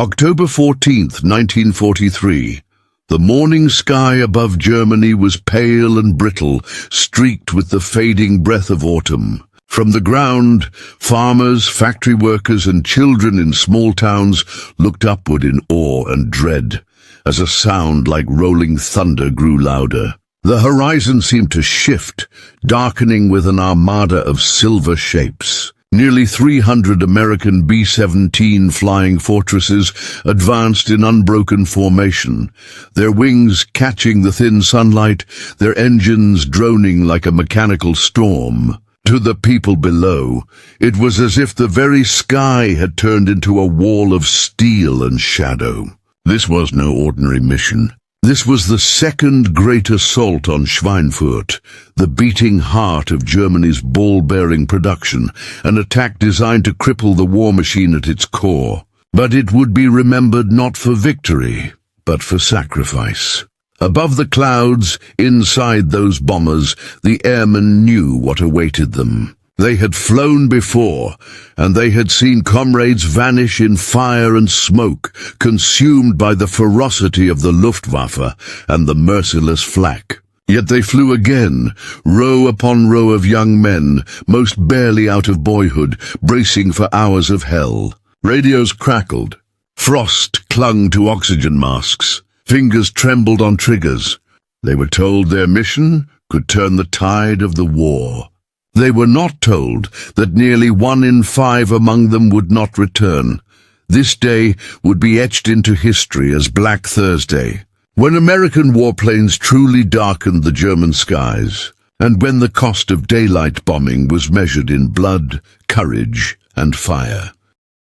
October 14th, 1943. The morning sky above Germany was pale and brittle, streaked with the fading breath of autumn. From the ground, farmers, factory workers, and children in small towns looked upward in awe and dread, as a sound like rolling thunder grew louder. The horizon seemed to shift, darkening with an armada of silver shapes. Nearly 300 American B-17 flying fortresses advanced in unbroken formation, their wings catching the thin sunlight, their engines droning like a mechanical storm. To the people below, it was as if the very sky had turned into a wall of steel and shadow. This was no ordinary mission. This was the second great assault on Schweinfurt, the beating heart of Germany's ball-bearing production, an attack designed to cripple the war machine at its core. But it would be remembered not for victory, but for sacrifice. Above the clouds, inside those bombers, the airmen knew what awaited them. They had flown before, and they had seen comrades vanish in fire and smoke, consumed by the ferocity of the Luftwaffe and the merciless flak. Yet they flew again, row upon row of young men, most barely out of boyhood, bracing for hours of hell. Radios crackled. Frost clung to oxygen masks. Fingers trembled on triggers. They were told their mission could turn the tide of the war. They were not told that nearly 1 in 5 among them would not return. This day would be etched into history as Black Thursday, when American warplanes truly darkened the German skies, and when the cost of daylight bombing was measured in blood, courage, and fire.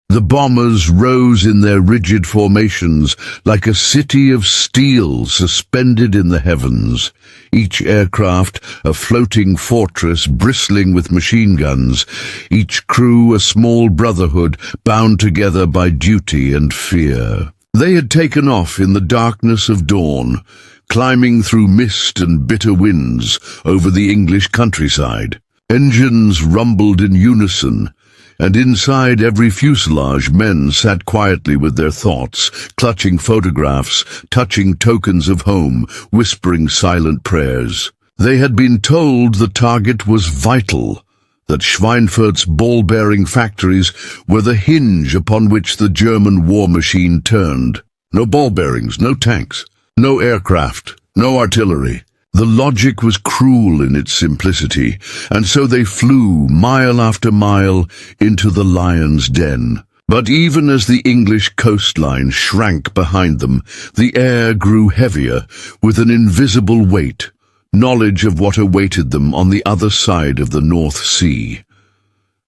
The bombers rose in their rigid formations like a city of steel suspended in the heavens, each aircraft a floating fortress bristling with machine guns, each crew a small brotherhood bound together by duty and fear. They had taken off in the darkness of dawn, climbing through mist and bitter winds over the English countryside. Engines rumbled in unison, and inside every fuselage men sat quietly with their thoughts, clutching photographs, touching tokens of home, whispering silent prayers. They had been told the target was vital, that Schweinfurt's ball-bearing factories were the hinge upon which the German war machine turned. No ball bearings, no tanks, no aircraft, no artillery. The logic was cruel in its simplicity, and so they flew mile after mile into the lion's den. But even as the English coastline shrank behind them, the air grew heavier with an invisible weight, knowledge of what awaited them on the other side of the North Sea.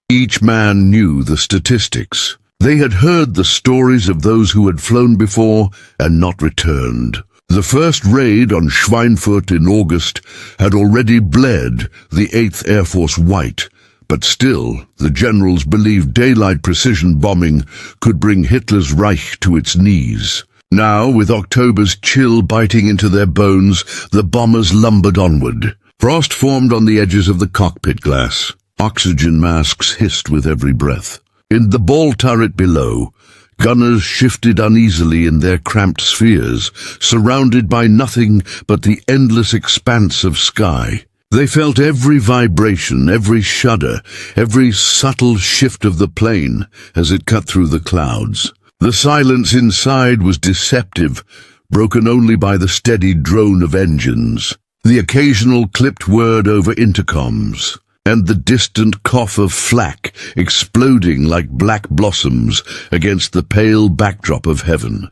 Each man knew the statistics. They had heard the stories of those who had flown before and not returned. The first raid on Schweinfurt in August had already bled the 8th Air Force white, but still the generals believed daylight precision bombing could bring Hitler's Reich to its knees. Now, with October's chill biting into their bones, the bombers lumbered onward. Frost formed on the edges of the cockpit glass. Oxygen masks hissed with every breath. In the ball turret below, gunners shifted uneasily in their cramped spheres, surrounded by nothing but the endless expanse of sky. They felt every vibration, every shudder, every subtle shift of the plane as it cut through the clouds. The silence inside was deceptive, broken only by the steady drone of engines, the occasional clipped word over intercoms, and the distant cough of flak exploding like black blossoms against the pale backdrop of heaven.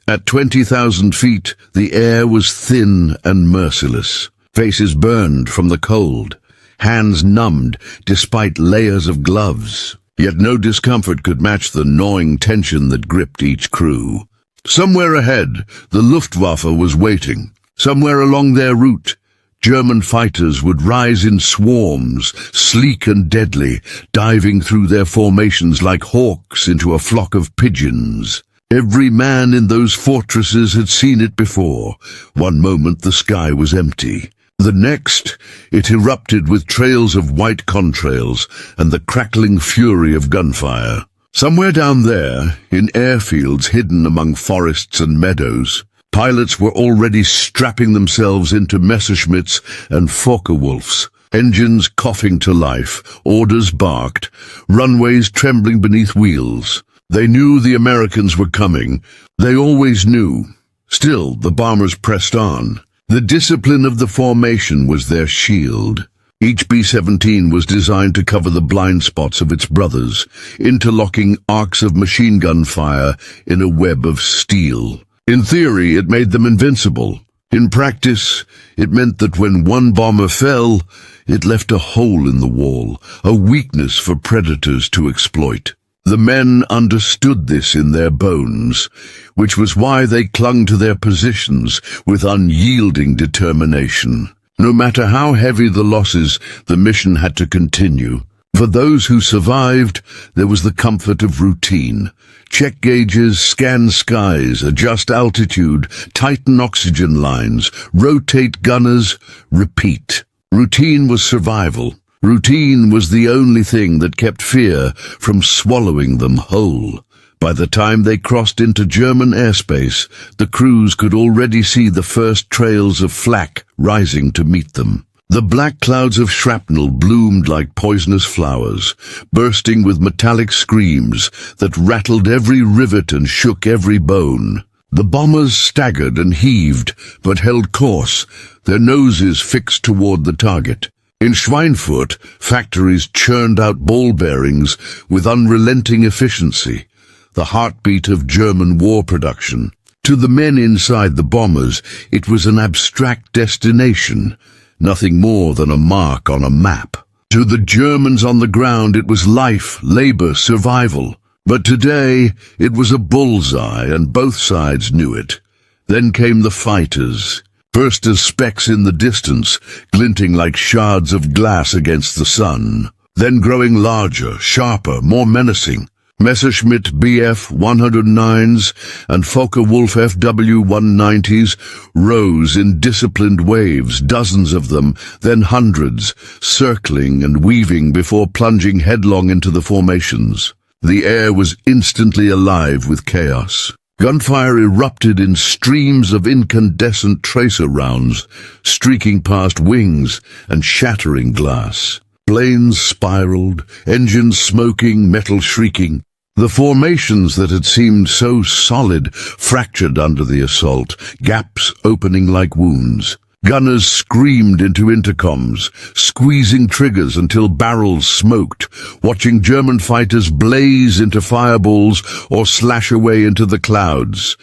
At 20,000 feet, the air was thin and merciless. Faces burned from the cold, hands numbed despite layers of gloves. Yet no discomfort could match the gnawing tension that gripped each crew. Somewhere ahead, the Luftwaffe was waiting. Somewhere along their route, German fighters would rise in swarms, sleek and deadly, diving through their formations like hawks into a flock of pigeons. Every man in those fortresses had seen it before. One moment the sky was empty. The next, it erupted with trails of white contrails and the crackling fury of gunfire. Somewhere down there, in airfields hidden among forests and meadows, pilots were already strapping themselves into Messerschmitts and Focke-Wulfs, engines coughing to life, orders barked, runways trembling beneath wheels. They knew the Americans were coming. They always knew. Still, the bombers pressed on. The discipline of the formation was their shield. Each B-17 was designed to cover the blind spots of its brothers, interlocking arcs of machine gun fire in a web of steel. In theory, it made them invincible. In practice, it meant that when one bomber fell, it left a hole in the wall, a weakness for predators to exploit. The men understood this in their bones, which was why they clung to their positions with unyielding determination. No matter how heavy the losses, the mission had to continue. For those who survived, there was the comfort of routine. Check gauges, scan skies, adjust altitude, tighten oxygen lines, rotate gunners, repeat. Routine was survival. Routine was the only thing that kept fear from swallowing them whole. By the time they crossed into German airspace, the crews could already see the first trails of flak rising to meet them. The black clouds of shrapnel bloomed like poisonous flowers, bursting with metallic screams that rattled every rivet and shook every bone. The bombers staggered and heaved, but held course, their noses fixed toward the target. In Schweinfurt, factories churned out ball bearings with unrelenting efficiency, the heartbeat of German war production. To the men inside the bombers, it was an abstract destination, nothing more than a mark on a map. To the Germans on the ground, it was life, labor, survival. But today, it was a bullseye, and both sides knew it. Then came the fighters, first as specks in the distance, glinting like shards of glass against the sun. Then growing larger, sharper, more menacing. Messerschmitt Bf-109s and Focke-Wulf Fw-190s rose in disciplined waves, dozens of them, then hundreds, circling and weaving before plunging headlong into the formations. The air was instantly alive with chaos. Gunfire erupted in streams of incandescent tracer rounds, streaking past wings and shattering glass. Planes spiraled, engines smoking, metal shrieking. The formations that had seemed so solid fractured under the assault, gaps opening like wounds. Gunners screamed into intercoms, squeezing triggers until barrels smoked, watching German fighters blaze into fireballs or slash away into the clouds.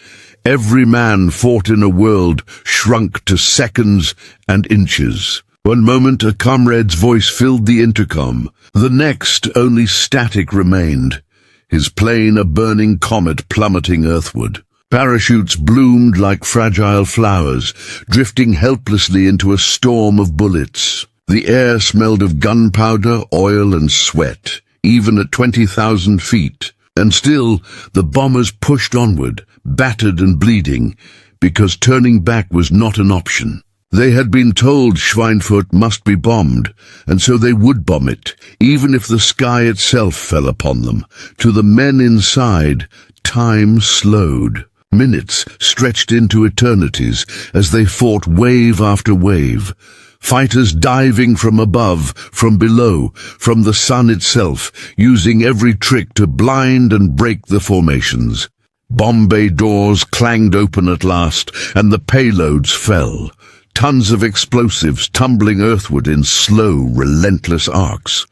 Every man fought in a world shrunk to seconds and inches. One moment a comrade's voice filled the intercom. The next only static remained, his plane a burning comet plummeting earthward. Parachutes bloomed like fragile flowers, drifting helplessly into a storm of bullets. The air smelled of gunpowder, oil, and sweat, even at 20,000 feet. And still, the bombers pushed onward, battered and bleeding, because turning back was not an option. They had been told Schweinfurt must be bombed, and so they would bomb it, even if the sky itself fell upon them. To the men inside, time slowed. Minutes stretched into eternities as they fought wave after wave. Fighters diving from above, from below, from the sun itself, using every trick to blind and break the formations. Bomb bay doors clanged open at last, and the payloads fell. Tons of explosives tumbling earthward in slow, relentless arcs.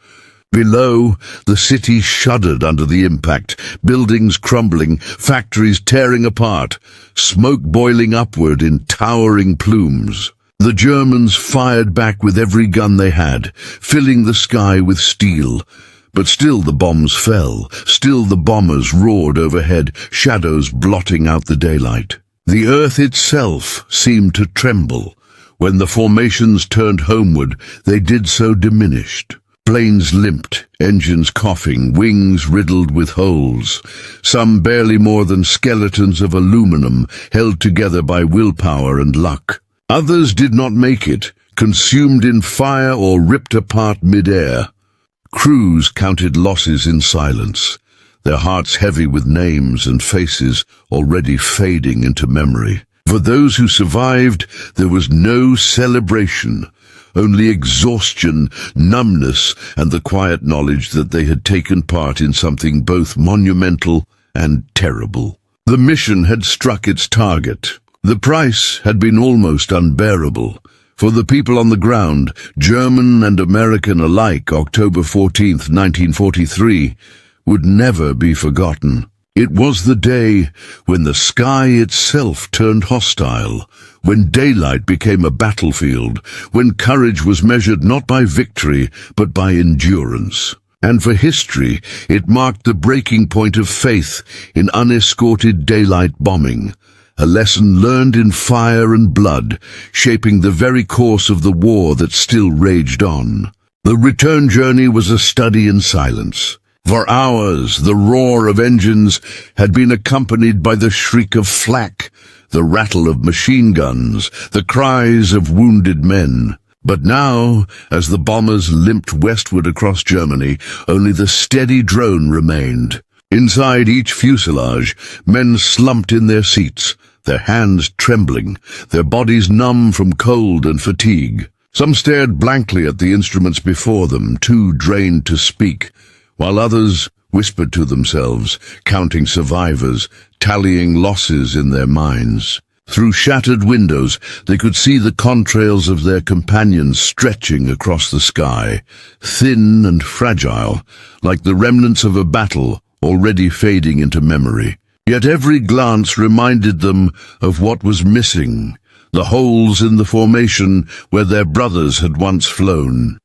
Below, the city shuddered under the impact, buildings crumbling, factories tearing apart, smoke boiling upward in towering plumes. The Germans fired back with every gun they had, filling the sky with steel. But still the bombs fell, still the bombers roared overhead, shadows blotting out the daylight. The earth itself seemed to tremble. When the formations turned homeward, they did so diminished. Planes limped, engines coughing, wings riddled with holes, some barely more than skeletons of aluminum held together by willpower and luck. Others did not make it, consumed in fire or ripped apart mid-air. Crews counted losses in silence. their hearts heavy with names and faces already fading into memory. For those who survived, there was no celebration, only exhaustion, numbness, and the quiet knowledge that they had taken part in something both monumental and terrible. The mission had struck its target. The price had been almost unbearable. For the people on the ground, German and American alike, October 14th, 1943, would never be forgotten. It was the day when the sky itself turned hostile, when daylight became a battlefield, when courage was measured not by victory but by endurance. And for history, it marked the breaking point of faith in unescorted daylight bombing, a lesson learned in fire and blood, shaping the very course of the war that still raged on. The return journey was a study in silence. For hours, the roar of engines had been accompanied by the shriek of flak, the rattle of machine guns, the cries of wounded men. But now, as the bombers limped westward across Germany, only the steady drone remained. Inside each fuselage, men slumped in their seats, their hands trembling, their bodies numb from cold and fatigue. Some stared blankly at the instruments before them, too drained to speak, while others whispered to themselves, counting survivors, tallying losses in their minds. Through shattered windows, they could see the contrails of their companions stretching across the sky, thin and fragile, like the remnants of a battle already fading into memory. Yet every glance reminded them of what was missing, the holes in the formation where their brothers had once flown.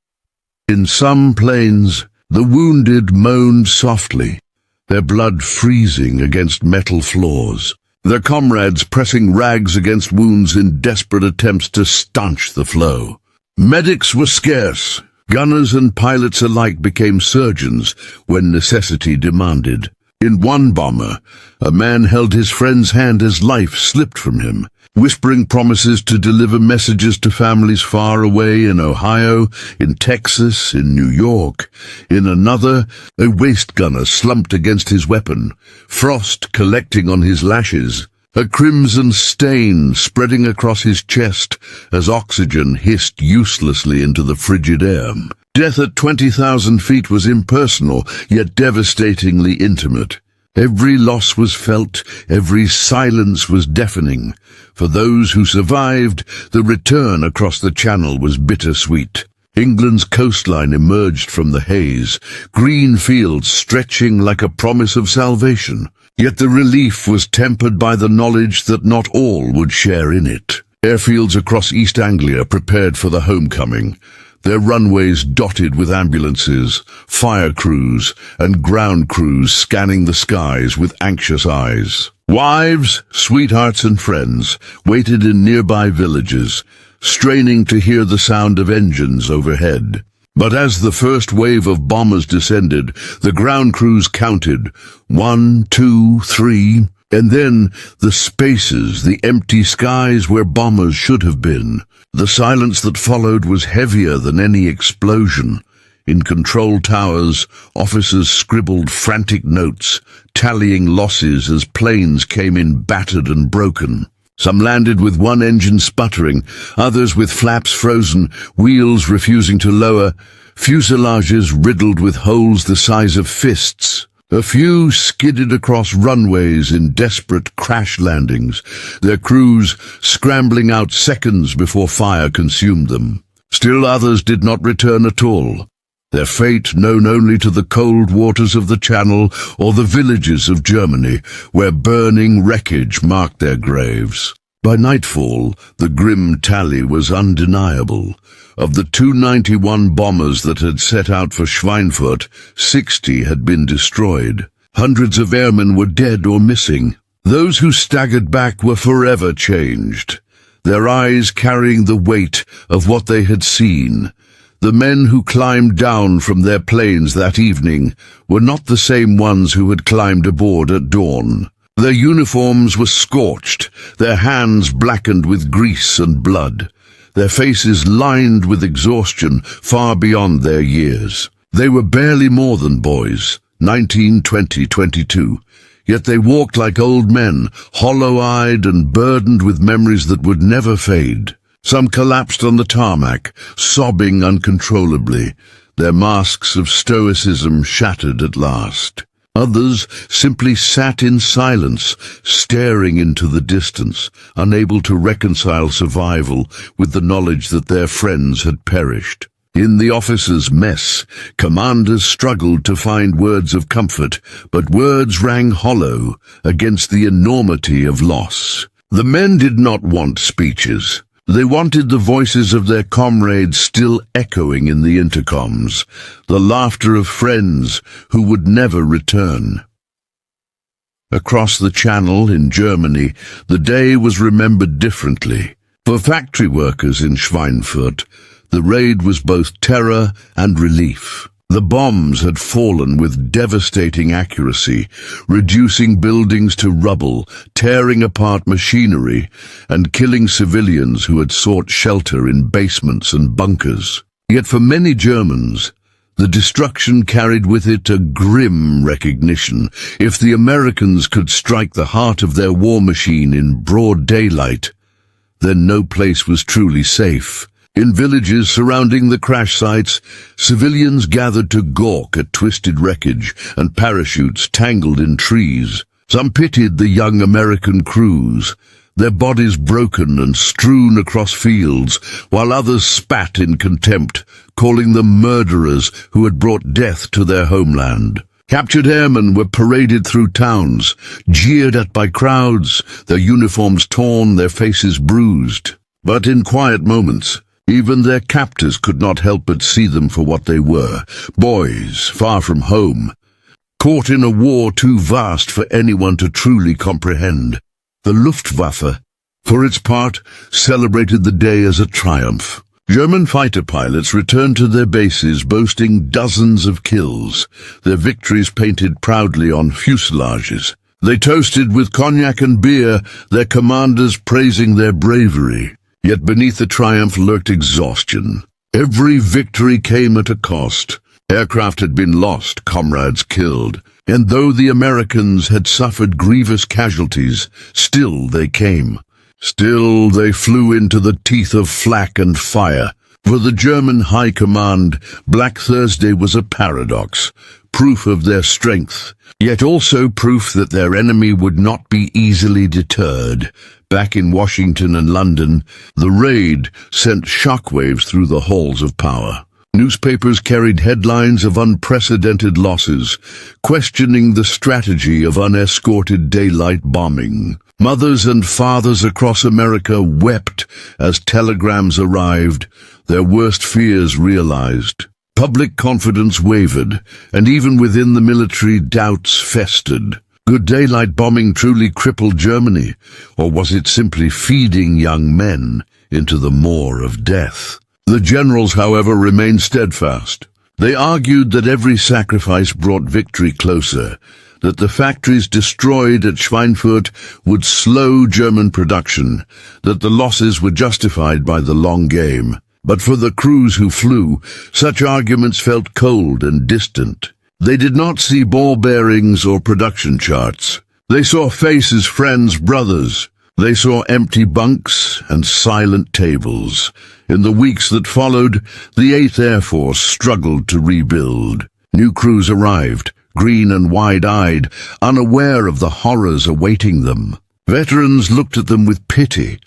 In some planes, the wounded moaned softly, their blood freezing against metal floors, their comrades pressing rags against wounds in desperate attempts to stanch the flow. Medics were scarce. Gunners and pilots alike became surgeons when necessity demanded. In one bomber, a man held his friend's hand as life slipped from him, whispering promises to deliver messages to families far away in Ohio, in Texas, in New York. In another, a waist gunner slumped against his weapon, frost collecting on his lashes, a crimson stain spreading across his chest as oxygen hissed uselessly into the frigid air. Death at 20,000 feet was impersonal, yet devastatingly intimate. Every loss was felt, every silence was deafening. For those who survived, the return across the Channel was bittersweet. England's coastline emerged from the haze, green fields stretching like a promise of salvation. Yet the relief was tempered by the knowledge that not all would share in it. Airfields across East Anglia prepared for the homecoming, their runways dotted with ambulances, fire crews, and ground crews scanning the skies with anxious eyes. Wives, sweethearts, and friends waited in nearby villages, straining to hear the sound of engines overhead. But as the first wave of bombers descended, the ground crews counted 1, 2, 3, and then the spaces, the empty skies where bombers should have been. The silence that followed was heavier than any explosion. In control towers, officers scribbled frantic notes, tallying losses as planes came in battered and broken. Some landed with one engine sputtering, others with flaps frozen, wheels refusing to lower, fuselages riddled with holes the size of fists. A few skidded across runways in desperate crash landings, their crews scrambling out seconds before fire consumed them. Still others did not return at all, their fate known only to the cold waters of the Channel or the villages of Germany, where burning wreckage marked their graves. By nightfall, the grim tally was undeniable. Of the 291 bombers that had set out for Schweinfurt, 60 had been destroyed. Hundreds of airmen were dead or missing. Those who staggered back were forever changed, their eyes carrying the weight of what they had seen. The men who climbed down from their planes that evening were not the same ones who had climbed aboard at dawn. Their uniforms were scorched, their hands blackened with grease and blood, their faces lined with exhaustion far beyond their years. They were barely more than boys, 1920-22. Yet they walked like old men, hollow-eyed and burdened with memories that would never fade. Some collapsed on the tarmac, sobbing uncontrollably, their masks of stoicism shattered at last. Others simply sat in silence, staring into the distance, unable to reconcile survival with the knowledge that their friends had perished. In the officers' mess, commanders struggled to find words of comfort, but words rang hollow against the enormity of loss. The men did not want speeches. They wanted the voices of their comrades still echoing in the intercoms, the laughter of friends who would never return. Across the Channel in Germany, the day was remembered differently. For factory workers in Schweinfurt, the raid was both terror and relief. The bombs had fallen with devastating accuracy, reducing buildings to rubble, tearing apart machinery, and killing civilians who had sought shelter in basements and bunkers. Yet for many Germans, the destruction carried with it a grim recognition. If the Americans could strike the heart of their war machine in broad daylight, then no place was truly safe. In villages surrounding the crash sites, civilians gathered to gawk at twisted wreckage and parachutes tangled in trees. Some pitied the young American crews, their bodies broken and strewn across fields, while others spat in contempt, calling them murderers who had brought death to their homeland. Captured airmen were paraded through towns, jeered at by crowds, their uniforms torn, their faces bruised. But in quiet moments, even their captors could not help but see them for what they were, boys far from home, caught in a war too vast for anyone to truly comprehend. The Luftwaffe, for its part, celebrated the day as a triumph. German fighter pilots returned to their bases boasting dozens of kills, their victories painted proudly on fuselages. They toasted with cognac and beer, their commanders praising their bravery. Yet beneath the triumph lurked exhaustion. Every victory came at a cost. Aircraft had been lost, comrades killed. And though the Americans had suffered grievous casualties, still they came. Still they flew into the teeth of flak and fire. For the German High Command, Black Thursday was a paradox, proof of their strength, yet also proof that their enemy would not be easily deterred. Back in Washington and London, the raid sent shockwaves through the halls of power. Newspapers carried headlines of unprecedented losses, questioning the strategy of unescorted daylight bombing. Mothers and fathers across America wept as telegrams arrived, their worst fears realized. Public confidence wavered, and even within the military doubts festered. Could daylight bombing truly cripple Germany, or was it simply feeding young men into the maw of death? The generals, however, remained steadfast. They argued that every sacrifice brought victory closer, that the factories destroyed at Schweinfurt would slow German production, that the losses were justified by the long game. But for the crews who flew, such arguments felt cold and distant. They did not see ball bearings or production charts. They saw faces, friends, brothers. They saw empty bunks and silent tables. In the weeks that followed, the 8th Air Force struggled to rebuild. New crews arrived, green and wide-eyed, unaware of the horrors awaiting them. Veterans looked at them with pity,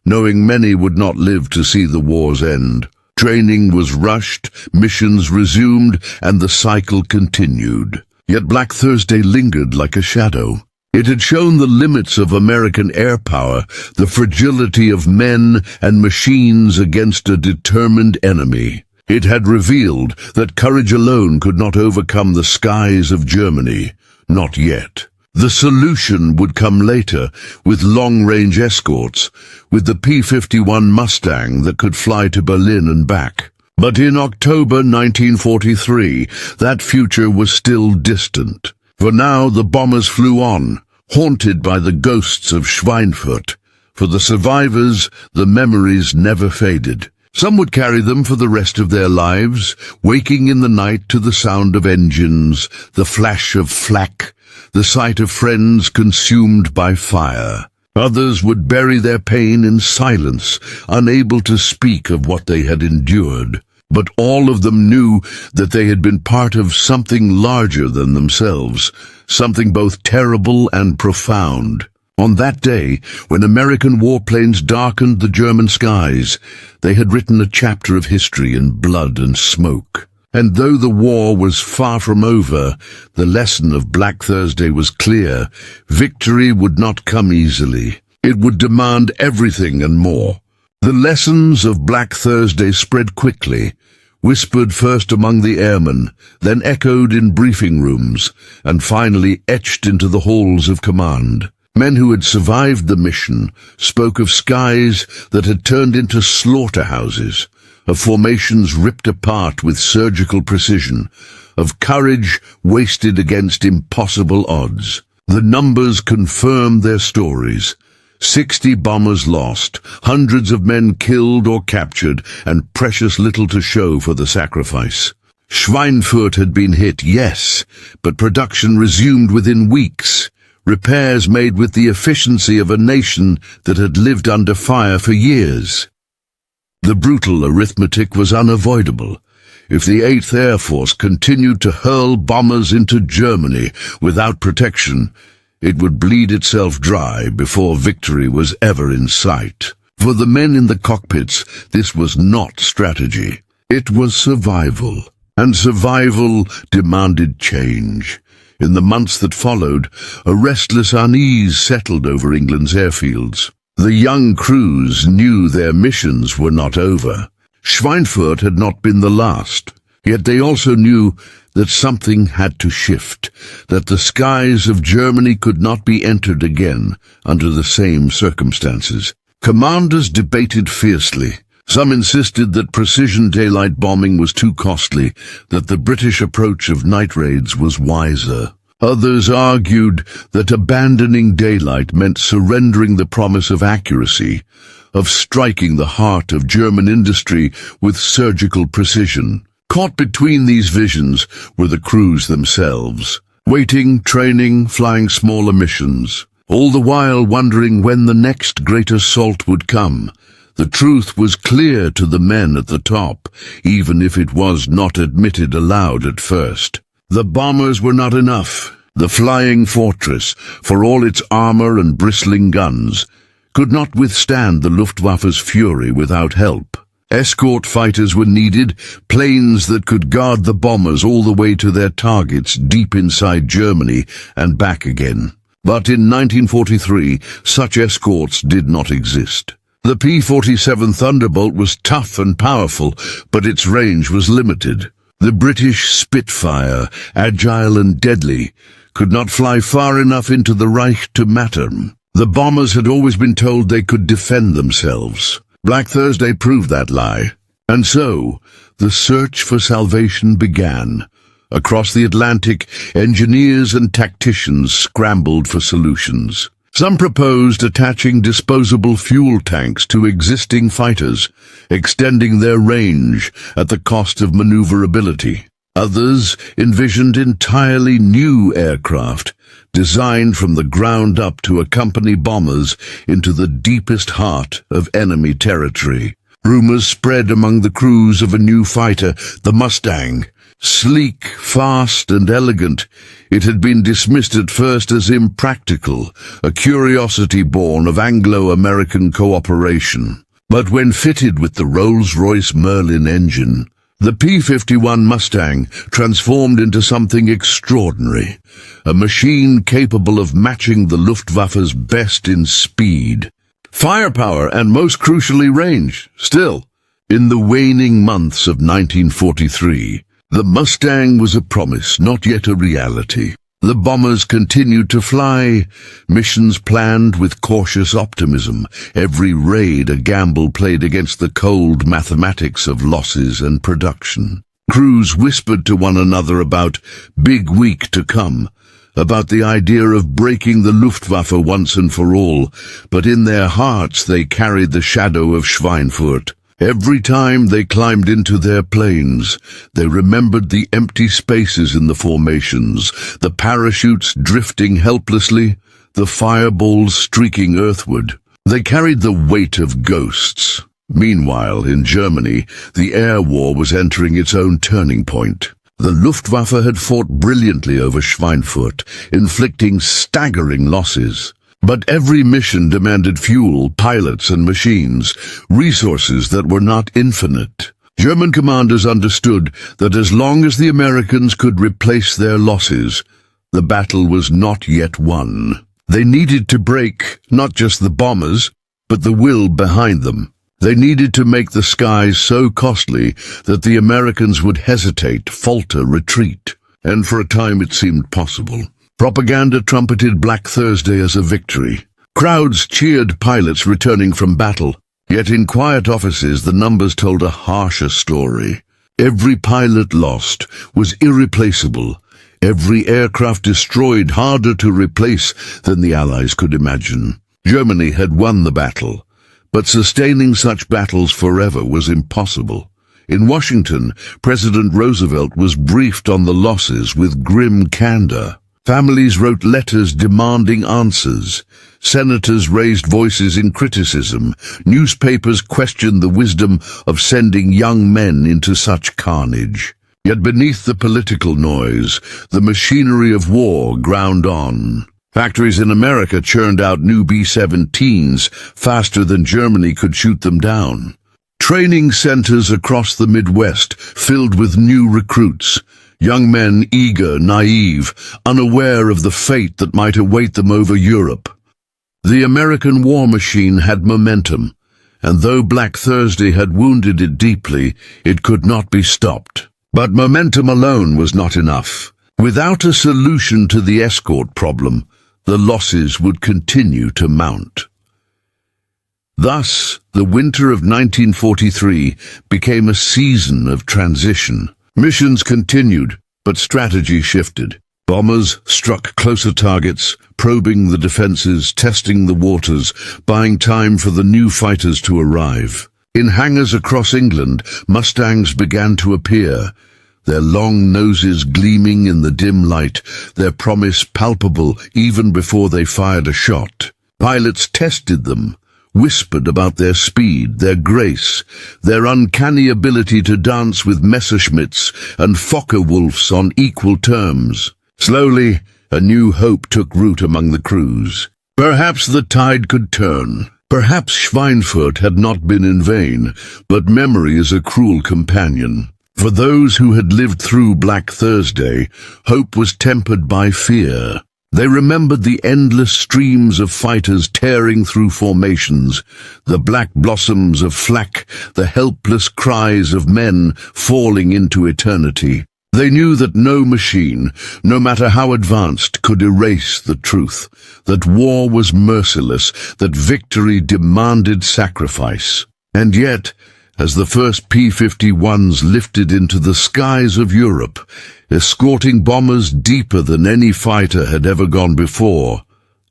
knowing many would not live to see the war's end. Training was rushed, missions resumed, and the cycle continued. Yet Black Thursday lingered like a shadow. It had shown the limits of American air power, the fragility of men and machines against a determined enemy. It had revealed that courage alone could not overcome the skies of Germany. Not yet. The solution would come later, with long-range escorts, with the P-51 Mustang that could fly to Berlin and back. But in October 1943, that future was still distant. For now the bombers flew on, haunted by the ghosts of Schweinfurt. For the survivors, the memories never faded. Some would carry them for the rest of their lives, waking in the night to the sound of engines, the flash of flak, the sight of friends consumed by fire. Others would bury their pain in silence, unable to speak of what they had endured. But all of them knew that they had been part of something larger than themselves, something both terrible and profound. On that day, when American warplanes darkened the German skies, they had written a chapter of history in blood and smoke. And though the war was far from over, the lesson of Black Thursday was clear. Victory would not come easily. It would demand everything and more. The lessons of Black Thursday spread quickly, whispered first among the airmen, then echoed in briefing rooms, and finally etched into the halls of command. Men who had survived the mission spoke of skies that had turned into slaughterhouses, of formations ripped apart with surgical precision, of courage wasted against impossible odds. The numbers confirmed their stories. 60 bombers lost, hundreds of men killed or captured, and precious little to show for the sacrifice. Schweinfurt had been hit, yes, but production resumed within weeks. Repairs made with the efficiency of a nation that had lived under fire for years. The brutal arithmetic was unavoidable. If the 8th Air Force continued to hurl bombers into Germany without protection, it would bleed itself dry before victory was ever in sight. For the men in the cockpits, this was not strategy. It was survival. And survival demanded change. In the months that followed, a restless unease settled over England's airfields. The young crews knew their missions were not over. Schweinfurt had not been the last. Yet they also knew that something had to shift, that the skies of Germany could not be entered again under the same circumstances. Commanders debated fiercely. Some insisted that precision daylight bombing was too costly, that the British approach of night raids was wiser. Others argued that abandoning daylight meant surrendering the promise of accuracy, of striking the heart of German industry with surgical precision. Caught between these visions were the crews themselves, waiting, training, flying smaller missions, all the while wondering when the next great assault would come. The truth was clear to the men at the top, even if it was not admitted aloud at first. The bombers were not enough. The flying fortress, for all its armor and bristling guns, could not withstand the Luftwaffe's fury without help. Escort fighters were needed, planes that could guard the bombers all the way to their targets deep inside Germany and back again. But in 1943, such escorts did not exist. The P-47 Thunderbolt was tough and powerful, but its range was limited. The British Spitfire, agile and deadly, could not fly far enough into the Reich to matter. The bombers had always been told they could defend themselves. Black Thursday proved that lie. And so, the search for salvation began. Across the Atlantic, engineers and tacticians scrambled for solutions. Some proposed attaching disposable fuel tanks to existing fighters, extending their range at the cost of maneuverability. Others envisioned entirely new aircraft, designed from the ground up to accompany bombers into the deepest heart of enemy territory. Rumors spread among the crews of a new fighter, the Mustang. Sleek, fast, and elegant, it had been dismissed at first as impractical, a curiosity born of Anglo-American cooperation. But when fitted with the Rolls-Royce Merlin engine, the P-51 Mustang transformed into something extraordinary, a machine capable of matching the Luftwaffe's best in speed, firepower, and most crucially range. Still, in the waning months of 1943, the Mustang was a promise, not yet a reality. The bombers continued to fly, missions planned with cautious optimism, every raid a gamble played against the cold mathematics of losses and production. Crews whispered to one another about big week to come, about the idea of breaking the Luftwaffe once and for all, but in their hearts they carried the shadow of Schweinfurt. Every time they climbed into their planes, they remembered the empty spaces in the formations, the parachutes drifting helplessly, the fireballs streaking earthward. They carried the weight of ghosts. Meanwhile, in Germany, the air war was entering its own turning point. The Luftwaffe had fought brilliantly over Schweinfurt, inflicting staggering losses. But every mission demanded fuel, pilots and machines, resources that were not infinite. German commanders understood that as long as the Americans could replace their losses, the battle was not yet won. They needed to break not just the bombers, but the will behind them. They needed to make the skies so costly that the Americans would hesitate, falter, retreat. And for a time it seemed possible. Propaganda trumpeted Black Thursday as a victory. Crowds cheered pilots returning from battle, yet in quiet offices the numbers told a harsher story. Every pilot lost was irreplaceable. Every aircraft destroyed harder to replace than the Allies could imagine. Germany had won the battle, but sustaining such battles forever was impossible. In Washington, President Roosevelt was briefed on the losses with grim candor. Families wrote letters demanding answers. Senators raised voices in criticism. Newspapers questioned the wisdom of sending young men into such carnage. Yet beneath the political noise, the machinery of war ground on. Factories in America churned out new B-17s faster than Germany could shoot them down. Training centers across the Midwest filled with new recruits. Young men eager, naive, unaware of the fate that might await them over Europe. The American war machine had momentum, and though Black Thursday had wounded it deeply, it could not be stopped. But momentum alone was not enough. Without a solution to the escort problem, the losses would continue to mount. Thus, the winter of 1943 became a season of transition. Missions continued, but strategy shifted. Bombers struck closer targets, probing the defenses, testing the waters, buying time for the new fighters to arrive. In hangars across England, Mustangs began to appear, their long noses gleaming in the dim light, their promise palpable even before they fired a shot. Pilots tested them, whispered about their speed, their grace, their uncanny ability to dance with Messerschmitts and Focke-Wulfs on equal terms. Slowly, a new hope took root among the crews. Perhaps the tide could turn. Perhaps Schweinfurt had not been in vain, but memory is a cruel companion. For those who had lived through Black Thursday, hope was tempered by fear. They remembered the endless streams of fighters tearing through formations, the black blossoms of flak, the helpless cries of men falling into eternity. They knew that no machine, no matter how advanced, could erase the truth, that war was merciless, that victory demanded sacrifice. And yet, as the first P-51s lifted into the skies of Europe, escorting bombers deeper than any fighter had ever gone before,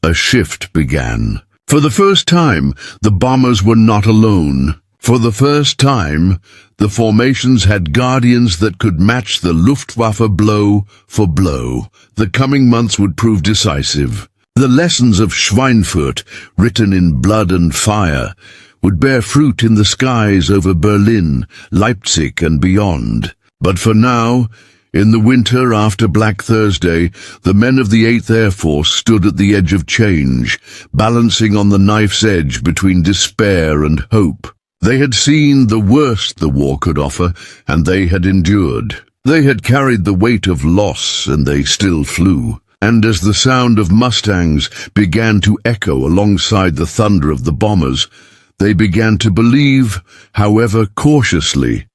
a shift began. For the first time, the bombers were not alone. For the first time, the formations had guardians that could match the Luftwaffe blow for blow. The coming months would prove decisive. The lessons of Schweinfurt, written in blood and fire, would bear fruit in the skies over Berlin, Leipzig and beyond. But for now, in the winter after Black Thursday, the men of the 8th Air Force stood at the edge of change, balancing on the knife's edge between despair and hope. They had seen the worst the war could offer, and they had endured. They had carried the weight of loss, and they still flew. And as the sound of Mustangs began to echo alongside the thunder of the bombers, they began to believe, however cautiously,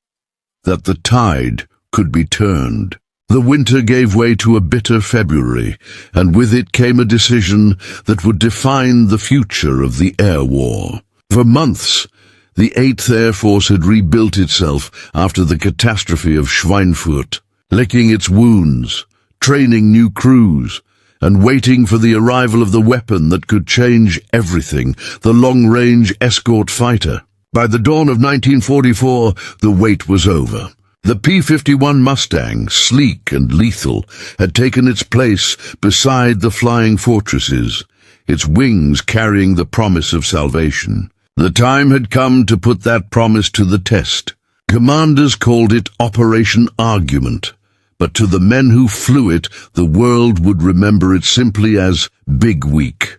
that the tide could be turned. The winter gave way to a bitter February, and with it came a decision that would define the future of the air war. For months, the 8th Air Force had rebuilt itself after the catastrophe of Schweinfurt, licking its wounds, training new crews, and waiting for the arrival of the weapon that could change everything, the long-range escort fighter. By the dawn of 1944, the wait was over. The P-51 Mustang, sleek and lethal, had taken its place beside the flying fortresses, its wings carrying the promise of salvation. The time had come to put that promise to the test. Commanders called it Operation Argument, but to the men who flew it, the world would remember it simply as Big Week.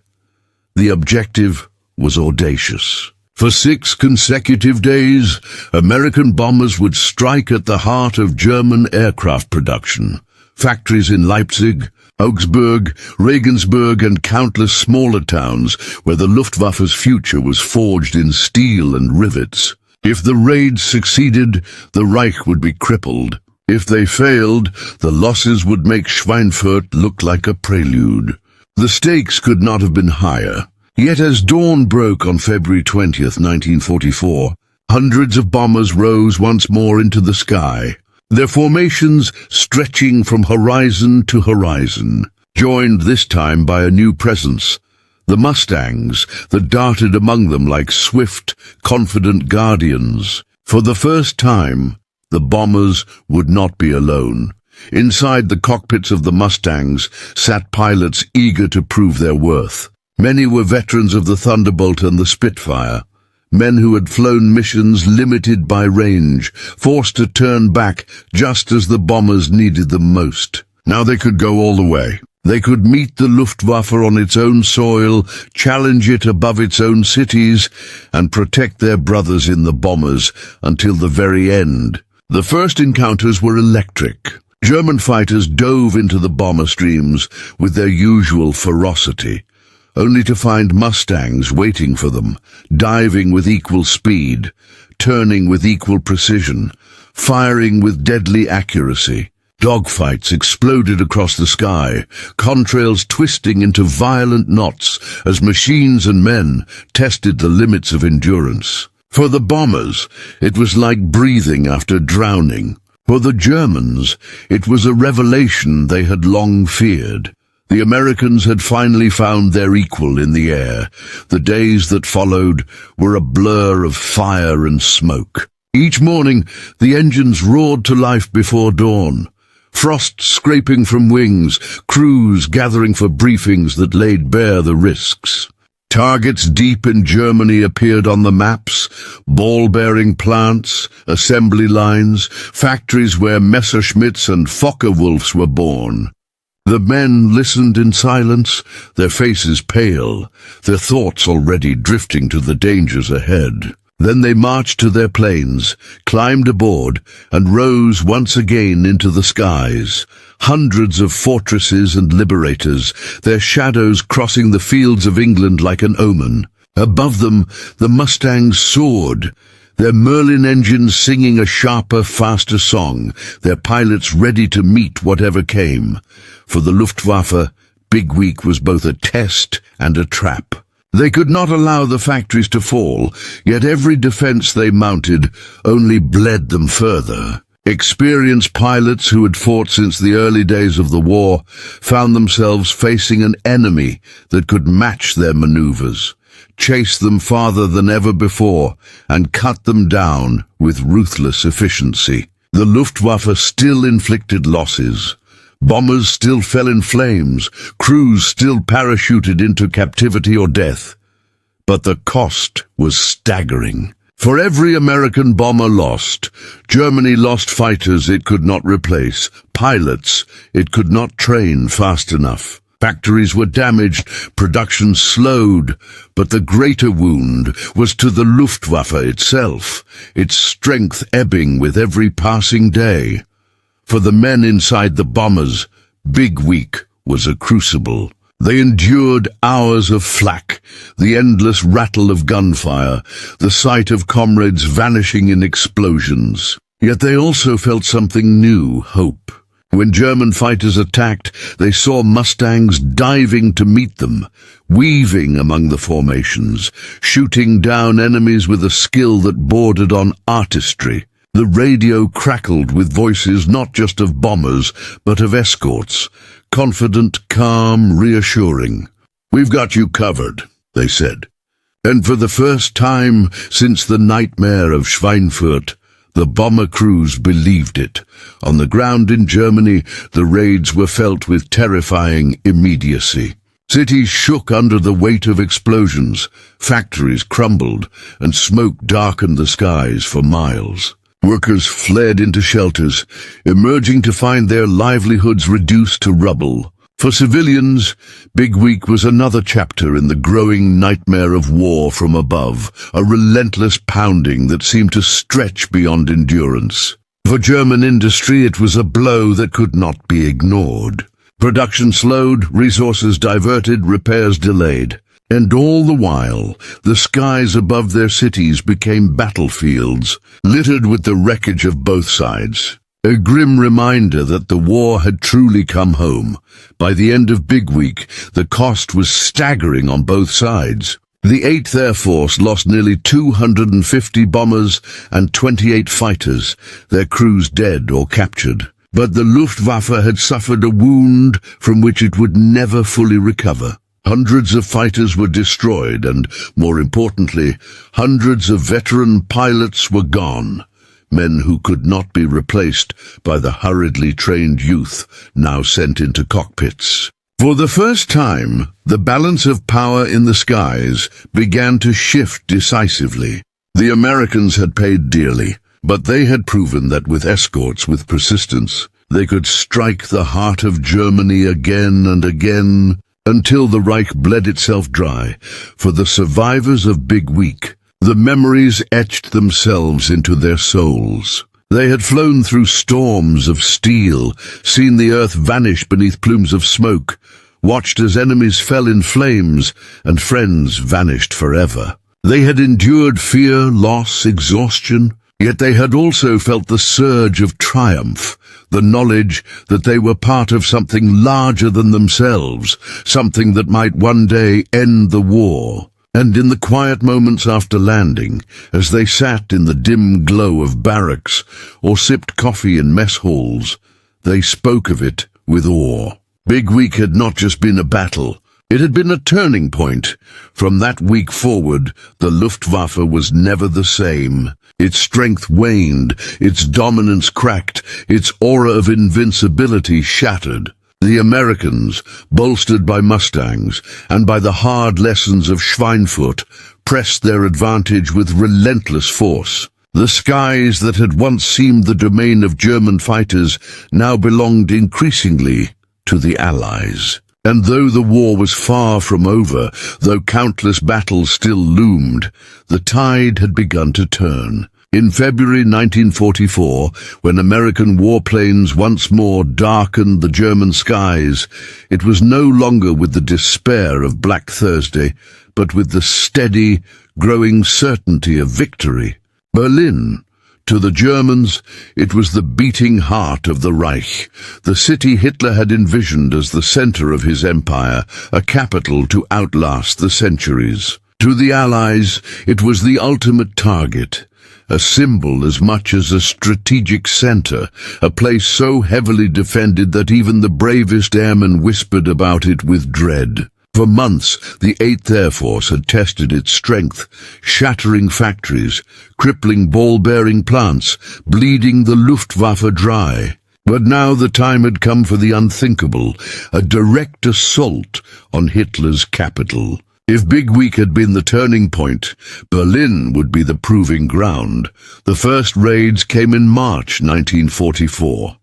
The objective was audacious. For 6 consecutive days, American bombers would strike at the heart of German aircraft production. Factories in Leipzig, Augsburg, Regensburg, and countless smaller towns where the Luftwaffe's future was forged in steel and rivets. If the raids succeeded, the Reich would be crippled. If they failed, the losses would make Schweinfurt look like a prelude. The stakes could not have been higher. Yet as dawn broke on February 20th, 1944, hundreds of bombers rose once more into the sky, their formations stretching from horizon to horizon, joined this time by a new presence, the Mustangs that darted among them like swift, confident guardians. For the first time, the bombers would not be alone. Inside the cockpits of the Mustangs sat pilots eager to prove their worth. Many were veterans of the Thunderbolt and the Spitfire, men who had flown missions limited by range, forced to turn back just as the bombers needed them most. Now they could go all the way. They could meet the Luftwaffe on its own soil, challenge it above its own cities, and protect their brothers in the bombers until the very end. The first encounters were electric. German fighters dove into the bomber streams with their usual ferocity, only to find Mustangs waiting for them, diving with equal speed, turning with equal precision, firing with deadly accuracy. Dogfights exploded across the sky, contrails twisting into violent knots as machines and men tested the limits of endurance. For the bombers, it was like breathing after drowning. For the Germans, it was a revelation they had long feared. The Americans had finally found their equal in the air. The days that followed were a blur of fire and smoke. Each morning, the engines roared to life before dawn. Frost scraping from wings, crews gathering for briefings that laid bare the risks. Targets deep in Germany appeared on the maps, ball-bearing plants, assembly lines, factories where Messerschmitts and Focke-Wulfs were born. The men listened in silence, their faces pale, their thoughts already drifting to the dangers ahead. Then they marched to their planes, climbed aboard, and rose once again into the skies. Hundreds of fortresses and liberators, their shadows crossing the fields of England like an omen. Above them, the Mustangs soared, their Merlin engines singing a sharper, faster song, their pilots ready to meet whatever came. For the Luftwaffe, Big Week was both a test and a trap. They could not allow the factories to fall, yet every defense they mounted only bled them further. Experienced pilots who had fought since the early days of the war found themselves facing an enemy that could match their maneuvers, chase them farther than ever before, and cut them down with ruthless efficiency. The Luftwaffe still inflicted losses. Bombers still fell in flames, crews still parachuted into captivity or death. But the cost was staggering. For every American bomber lost, Germany lost fighters it could not replace, pilots it could not train fast enough. Factories were damaged, production slowed, but the greater wound was to the Luftwaffe itself, its strength ebbing with every passing day. For the men inside the bombers, Big Week was a crucible. They endured hours of flak, the endless rattle of gunfire, the sight of comrades vanishing in explosions. Yet they also felt something new, hope. When German fighters attacked, they saw Mustangs diving to meet them, weaving among the formations, shooting down enemies with a skill that bordered on artistry. The radio crackled with voices not just of bombers, but of escorts, confident, calm, reassuring. "We've got you covered," they said. And for the first time since the nightmare of Schweinfurt, the bomber crews believed it. On the ground in Germany, the raids were felt with terrifying immediacy. Cities shook under the weight of explosions, factories crumbled, and smoke darkened the skies for miles. Workers fled into shelters, emerging to find their livelihoods reduced to rubble. For civilians, Big Week was another chapter in the growing nightmare of war from above, a relentless pounding that seemed to stretch beyond endurance. For German industry, it was a blow that could not be ignored. Production slowed, resources diverted, repairs delayed. And all the while, the skies above their cities became battlefields, littered with the wreckage of both sides. A grim reminder that the war had truly come home. By the end of Big Week, the cost was staggering on both sides. The 8th Air Force lost nearly 250 bombers and 28 fighters, their crews dead or captured. But the Luftwaffe had suffered a wound from which it would never fully recover. Hundreds of fighters were destroyed and, more importantly, hundreds of veteran pilots were gone. Men who could not be replaced by the hurriedly trained youth now sent into cockpits. For the first time, the balance of power in the skies began to shift decisively. The Americans had paid dearly, but they had proven that with escorts with persistence, they could strike the heart of Germany again and again, until the Reich bled itself dry. For the survivors of Big Week, the memories etched themselves into their souls. They had flown through storms of steel, seen the earth vanish beneath plumes of smoke, watched as enemies fell in flames and friends vanished forever. They had endured fear, loss, exhaustion, yet they had also felt the surge of triumph, the knowledge that they were part of something larger than themselves, something that might one day end the war. And in the quiet moments after landing, as they sat in the dim glow of barracks or sipped coffee in mess halls, they spoke of it with awe. Big Week had not just been a battle, it had been a turning point. From that week forward, the Luftwaffe was never the same. Its strength waned, its dominance cracked, its aura of invincibility shattered. The Americans, bolstered by Mustangs and by the hard lessons of Schweinfurt, pressed their advantage with relentless force. The skies that had once seemed the domain of German fighters now belonged increasingly to the Allies. And though the war was far from over, though countless battles still loomed, the tide had begun to turn. In February 1944, when American warplanes once more darkened the German skies, it was no longer with the despair of Black Thursday, but with the steady, growing certainty of victory. Berlin, to the Germans, it was the beating heart of the Reich, the city Hitler had envisioned as the center of his empire, a capital to outlast the centuries. To the Allies, it was the ultimate target, a symbol as much as a strategic center, a place so heavily defended that even the bravest airmen whispered about it with dread. For months, the 8th Air Force had tested its strength, shattering factories, crippling ball-bearing plants, bleeding the Luftwaffe dry. But now the time had come for the unthinkable, a direct assault on Hitler's capital. If Big Week had been the turning point, Berlin would be the proving ground. The first raids came in March 1944.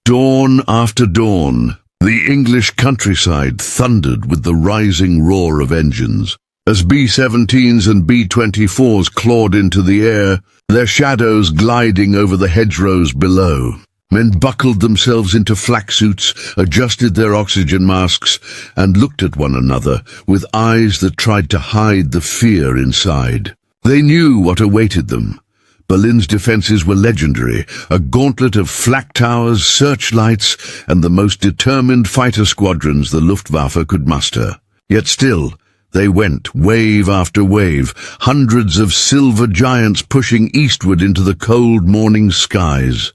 Dawn after dawn, the English countryside thundered with the rising roar of engines. As B-17s and B-24s clawed into the air, their shadows gliding over the hedgerows below. Men buckled themselves into flak suits, adjusted their oxygen masks, and looked at one another with eyes that tried to hide the fear inside. They knew what awaited them. Berlin's defenses were legendary, a gauntlet of flak towers, searchlights, and the most determined fighter squadrons the Luftwaffe could muster. Yet still, they went, wave after wave, hundreds of silver giants pushing eastward into the cold morning skies.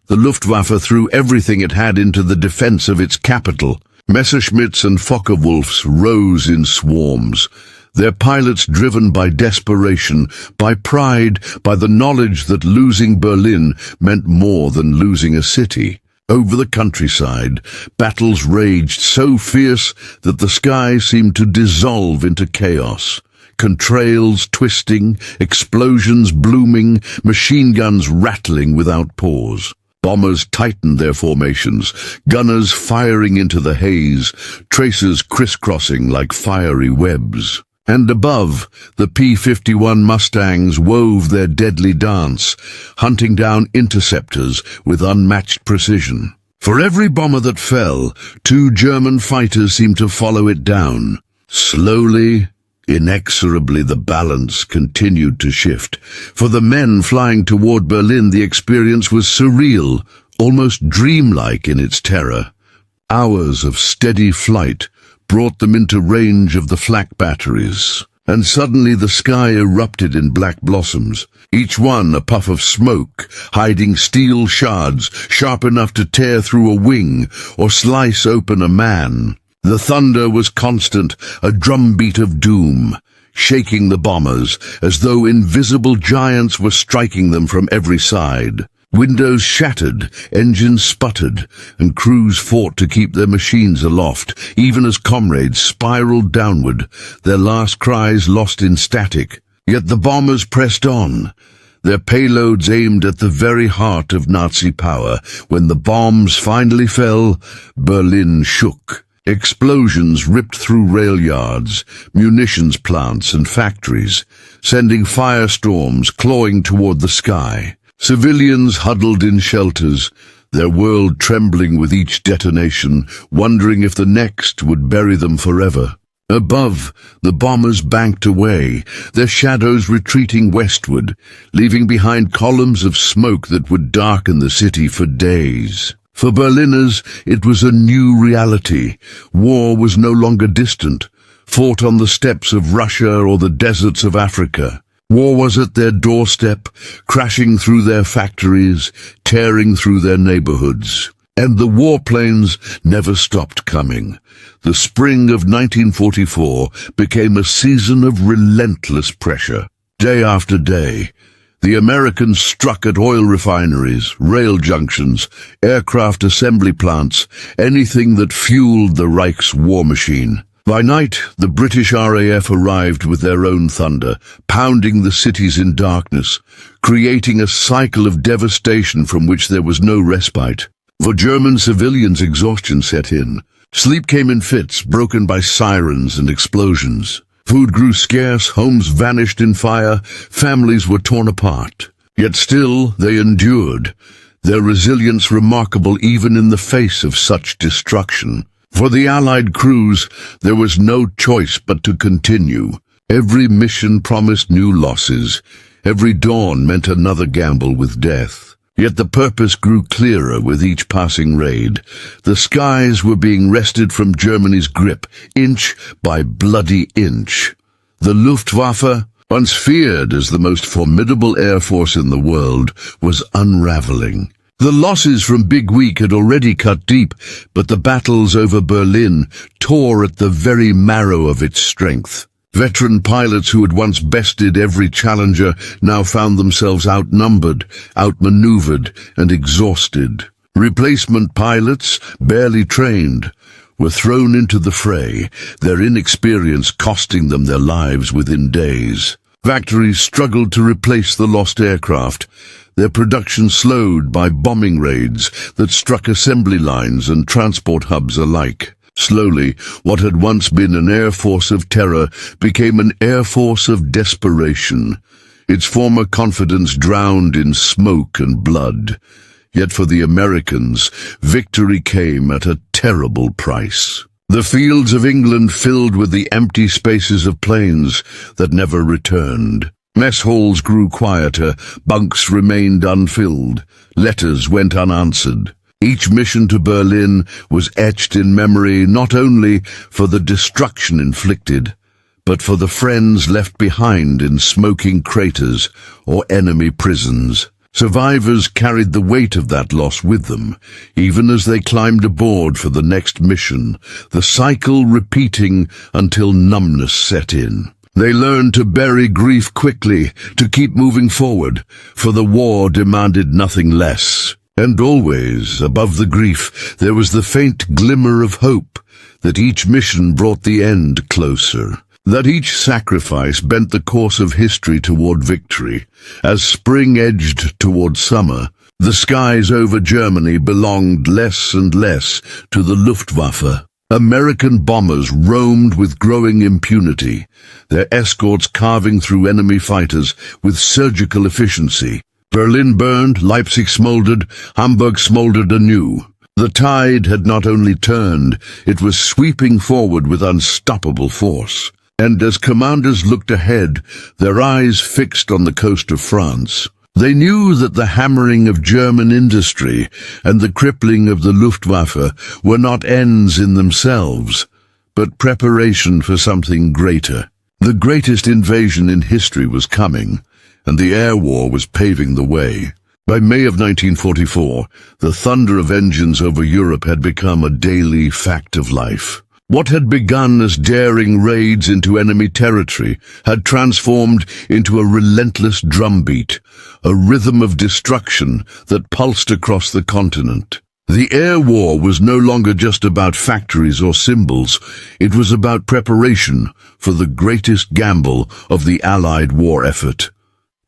The Luftwaffe threw everything it had into the defense of its capital. Messerschmitts and Focke-Wulfs rose in swarms, their pilots driven by desperation, by pride, by the knowledge that losing Berlin meant more than losing a city. Over the countryside, battles raged so fierce that the sky seemed to dissolve into chaos. Contrails twisting, explosions blooming, machine guns rattling without pause. Bombers tightened their formations, gunners firing into the haze, tracers crisscrossing like fiery webs. And above, the P-51 Mustangs wove their deadly dance, hunting down interceptors with unmatched precision. For every bomber that fell, 2 German fighters seemed to follow it down. Slowly, inexorably, the balance continued to shift. For the men flying toward Berlin, the experience was surreal, almost dreamlike in its terror. Hours of steady flight brought them into range of the flak batteries, and suddenly the sky erupted in black blossoms, each one a puff of smoke, hiding steel shards sharp enough to tear through a wing or slice open a man. The thunder was constant, a drumbeat of doom, shaking the bombers as though invisible giants were striking them from every side. Windows shattered, engines sputtered, and crews fought to keep their machines aloft, even as comrades spiraled downward, their last cries lost in static. Yet the bombers pressed on, their payloads aimed at the very heart of Nazi power. When the bombs finally fell, Berlin shook. Explosions ripped through rail yards, munitions plants and factories, sending firestorms clawing toward the sky. Civilians huddled in shelters, their world trembling with each detonation, wondering if the next would bury them forever. Above, the bombers banked away, their shadows retreating westward, leaving behind columns of smoke that would darken the city for days. For Berliners, it was a new reality. War was no longer distant, fought on the steppes of Russia or the deserts of Africa. War was at their doorstep, crashing through their factories, tearing through their neighborhoods. And the warplanes never stopped coming. The spring of 1944 became a season of relentless pressure. Day after day, the Americans struck at oil refineries, rail junctions, aircraft assembly plants, anything that fueled the Reich's war machine. By night, the British RAF arrived with their own thunder, pounding the cities in darkness, creating a cycle of devastation from which there was no respite. For German civilians, exhaustion set in. Sleep came in fits, broken by sirens and explosions. Food grew scarce, homes vanished in fire, families were torn apart. Yet still they endured, their resilience remarkable even in the face of such destruction. For the Allied crews, there was no choice but to continue. Every mission promised new losses. Every dawn meant another gamble with death. Yet the purpose grew clearer with each passing raid. The skies were being wrested from Germany's grip, inch by bloody inch. The Luftwaffe, once feared as the most formidable air force in the world, was unraveling. The losses from Big Week had already cut deep, but the battles over Berlin tore at the very marrow of its strength. Veteran pilots who had once bested every challenger now found themselves outnumbered, outmaneuvered, and exhausted. Replacement pilots, barely trained, were thrown into the fray, their inexperience costing them their lives within days. Factories struggled to replace the lost aircraft, their production slowed by bombing raids that struck assembly lines and transport hubs alike. Slowly, what had once been an air force of terror became an air force of desperation, its former confidence drowned in smoke and blood. Yet for the Americans, victory came at a terrible price. The fields of England filled with the empty spaces of planes that never returned. Mess halls grew quieter, bunks remained unfilled, letters went unanswered. Each mission to Berlin was etched in memory not only for the destruction inflicted, but for the friends left behind in smoking craters or enemy prisons. Survivors carried the weight of that loss with them, even as they climbed aboard for the next mission, the cycle repeating until numbness set in. They learned to bury grief quickly, to keep moving forward, for the war demanded nothing less. And always, above the grief, there was the faint glimmer of hope that each mission brought the end closer, that each sacrifice bent the course of history toward victory. As spring edged toward summer, the skies over Germany belonged less and less to the Luftwaffe. American bombers roamed with growing impunity, their escorts carving through enemy fighters with surgical efficiency. Berlin burned, Leipzig smoldered, Hamburg smoldered anew. The tide had not only turned, it was sweeping forward with unstoppable force. And as commanders looked ahead, their eyes fixed on the coast of France, they knew that the hammering of German industry and the crippling of the Luftwaffe were not ends in themselves, but preparation for something greater. The greatest invasion in history was coming, and the air war was paving the way. By May of 1944, the thunder of engines over Europe had become a daily fact of life. What had begun as daring raids into enemy territory had transformed into a relentless drumbeat, a rhythm of destruction that pulsed across the continent. The air war was no longer just about factories or symbols. It was about preparation for the greatest gamble of the Allied war effort,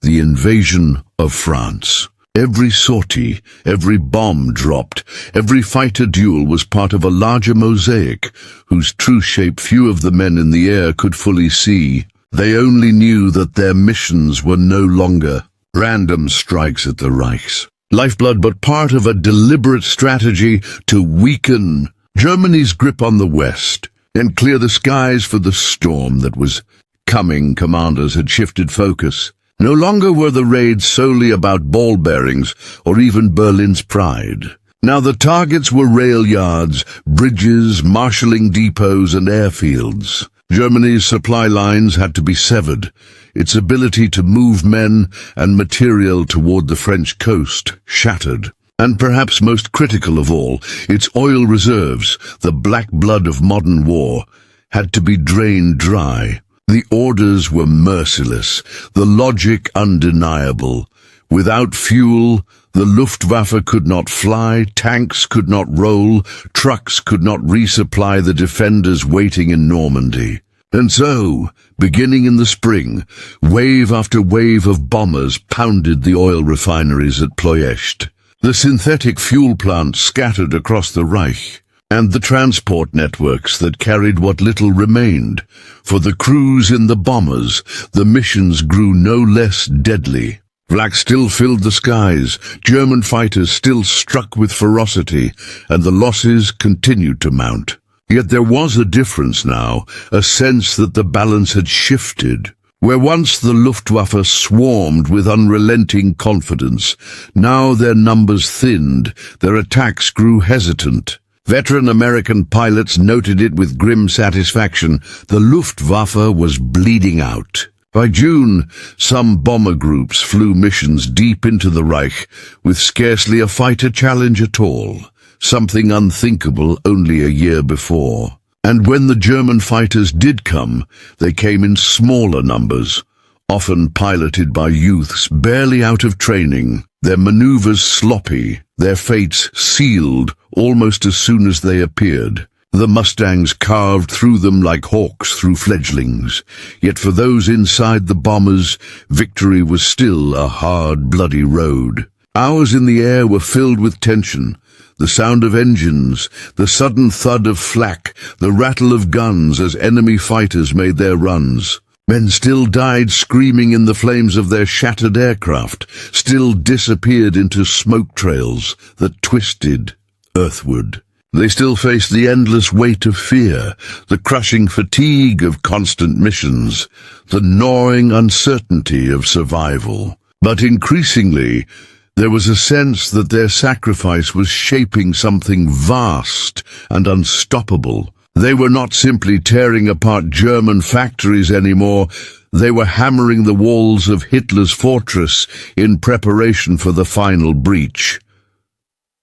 the invasion of France. Every sortie, every bomb dropped, every fighter duel was part of a larger mosaic whose true shape few of the men in the air could fully see. They only knew that their missions were no longer random strikes at the Reich's lifeblood, but part of a deliberate strategy to weaken Germany's grip on the West and clear the skies for the storm that was coming. Commanders had shifted focus. No longer were the raids solely about ball bearings or even Berlin's pride. Now the targets were rail yards, bridges, marshalling depots and airfields. Germany's supply lines had to be severed, its ability to move men and material toward the French coast shattered. And perhaps most critical of all, its oil reserves, the black blood of modern war, had to be drained dry. The orders were merciless, the logic undeniable. Without fuel, the Luftwaffe could not fly, tanks could not roll, trucks could not resupply the defenders waiting in Normandy. And so, beginning in the spring, wave after wave of bombers pounded the oil refineries at Ploiești. The synthetic fuel plants scattered across the Reich, and the transport networks that carried what little remained. For the crews in the bombers, the missions grew no less deadly. Flak still filled the skies, German fighters still struck with ferocity, and the losses continued to mount. Yet there was a difference now, a sense that the balance had shifted. Where once the Luftwaffe swarmed with unrelenting confidence, now their numbers thinned, their attacks grew hesitant. Veteran American pilots noted it with grim satisfaction. The Luftwaffe was bleeding out. By June, some bomber groups flew missions deep into the Reich with scarcely a fighter challenge at all, something unthinkable only a year before. And when the German fighters did come, they came in smaller numbers, often piloted by youths barely out of training, their maneuvers sloppy, their fates sealed almost as soon as they appeared. The Mustangs carved through them like hawks through fledglings. Yet for those inside the bombers, victory was still a hard, bloody road. Hours in the air were filled with tension. The sound of engines, the sudden thud of flak, the rattle of guns as enemy fighters made their runs. Men still died screaming in the flames of their shattered aircraft, still disappeared into smoke trails that twisted earthward. They still faced the endless weight of fear, the crushing fatigue of constant missions, the gnawing uncertainty of survival. But increasingly, there was a sense that their sacrifice was shaping something vast and unstoppable. They were not simply tearing apart German factories anymore. They were hammering the walls of Hitler's fortress in preparation for the final breach.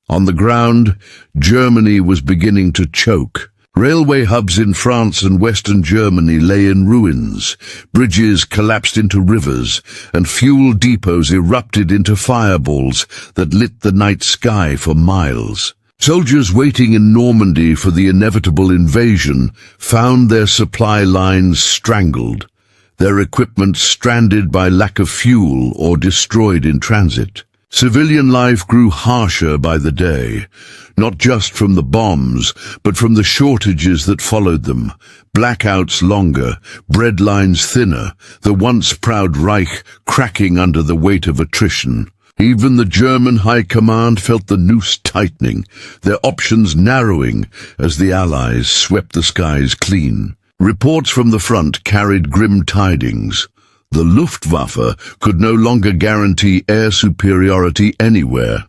On the ground, Germany was beginning to choke. Railway hubs in France and Western Germany lay in ruins. Bridges collapsed into rivers, and fuel depots erupted into fireballs that lit the night sky for miles. Soldiers waiting in Normandy for the inevitable invasion found their supply lines strangled, their equipment stranded by lack of fuel or destroyed in transit. Civilian life grew harsher by the day, not just from the bombs, but from the shortages that followed them. Blackouts longer, bread lines thinner, the once proud Reich cracking under the weight of attrition. Even the German High Command felt the noose tightening, their options narrowing as the Allies swept the skies clean. Reports from the front carried grim tidings. The Luftwaffe could no longer guarantee air superiority anywhere.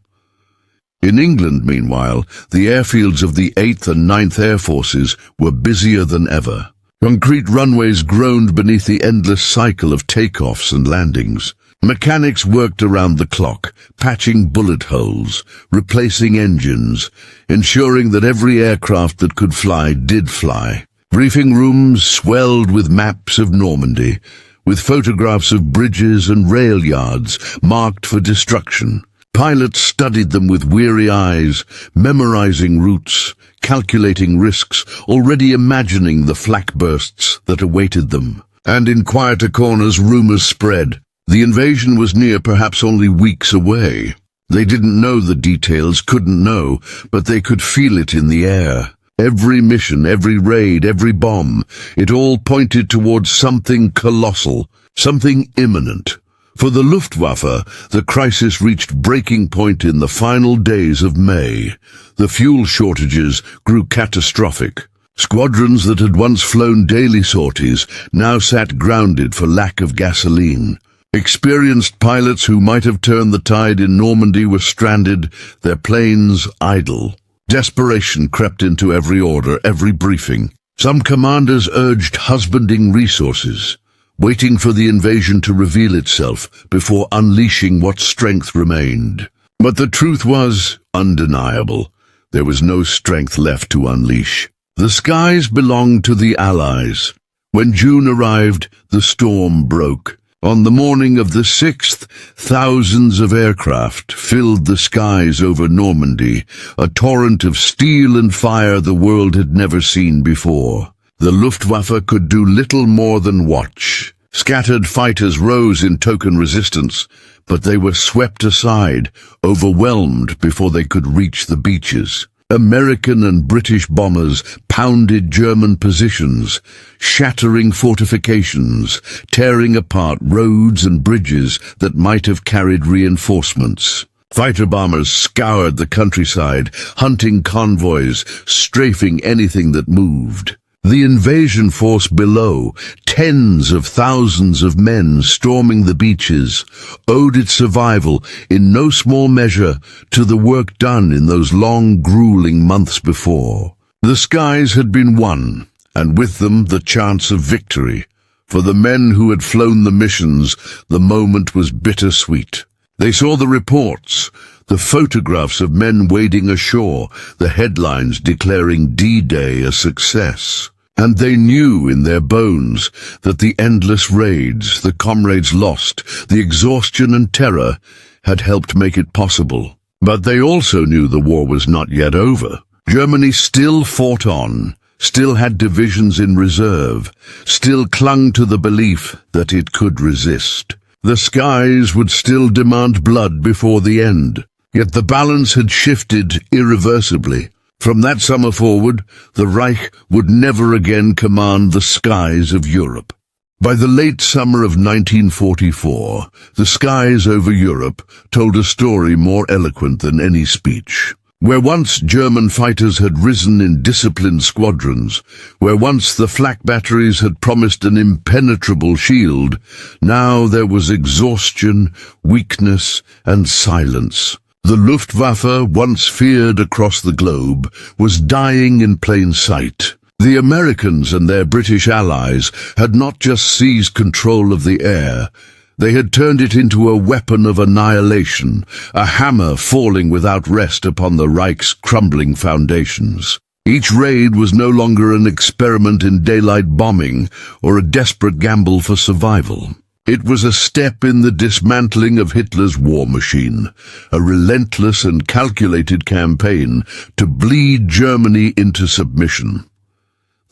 In England, meanwhile, the airfields of the 8th and 9th Air Forces were busier than ever. Concrete runways groaned beneath the endless cycle of takeoffs and landings. Mechanics worked around the clock, patching bullet holes, replacing engines, ensuring that every aircraft that could fly did fly. Briefing rooms swelled with maps of Normandy, with photographs of bridges and rail yards marked for destruction. Pilots studied them with weary eyes, memorizing routes, calculating risks, already imagining the flak bursts that awaited them. And in quieter corners, rumors spread. The invasion was near, perhaps only weeks away. They didn't know the details, couldn't know, but they could feel it in the air. Every mission, every raid, every bomb, it all pointed towards something colossal, something imminent. For the Luftwaffe, the crisis reached breaking point in the final days of May. The fuel shortages grew catastrophic. Squadrons that had once flown daily sorties now sat grounded for lack of gasoline. Experienced pilots who might have turned the tide in Normandy were stranded, their planes idle. Desperation crept into every order, every briefing. Some commanders urged husbanding resources, waiting for the invasion to reveal itself before unleashing what strength remained. But the truth was undeniable. There was no strength left to unleash. The skies belonged to the Allies. When June arrived, the storm broke. On the morning of the 6th, thousands of aircraft filled the skies over Normandy, a torrent of steel and fire the world had never seen before. The Luftwaffe could do little more than watch. Scattered fighters rose in token resistance, but they were swept aside, overwhelmed before they could reach the beaches. American and British bombers pounded German positions, shattering fortifications, tearing apart roads and bridges that might have carried reinforcements. Fighter bombers scoured the countryside, hunting convoys, strafing anything that moved. The invasion force below, tens of thousands of men storming the beaches, owed its survival in no small measure to the work done in those long, grueling months before. The skies had been won, and with them the chance of victory. For the men who had flown the missions, the moment was bittersweet. They saw the reports, the photographs of men wading ashore, the headlines declaring D-Day a success. And they knew in their bones that the endless raids, the comrades lost, the exhaustion and terror had helped make it possible. But they also knew the war was not yet over. Germany still fought on, still had divisions in reserve, still clung to the belief that it could resist. The skies would still demand blood before the end. Yet the balance had shifted irreversibly. From that summer forward, the Reich would never again command the skies of Europe. By the late summer of 1944, the skies over Europe told a story more eloquent than any speech. Where once German fighters had risen in disciplined squadrons, where once the flak batteries had promised an impenetrable shield, now there was exhaustion, weakness, and silence. The Luftwaffe, once feared across the globe, was dying in plain sight. The Americans and their British allies had not just seized control of the air, they had turned it into a weapon of annihilation, a hammer falling without rest upon the Reich's crumbling foundations. Each raid was no longer an experiment in daylight bombing or a desperate gamble for survival. It was a step in the dismantling of Hitler's war machine, a relentless and calculated campaign to bleed Germany into submission.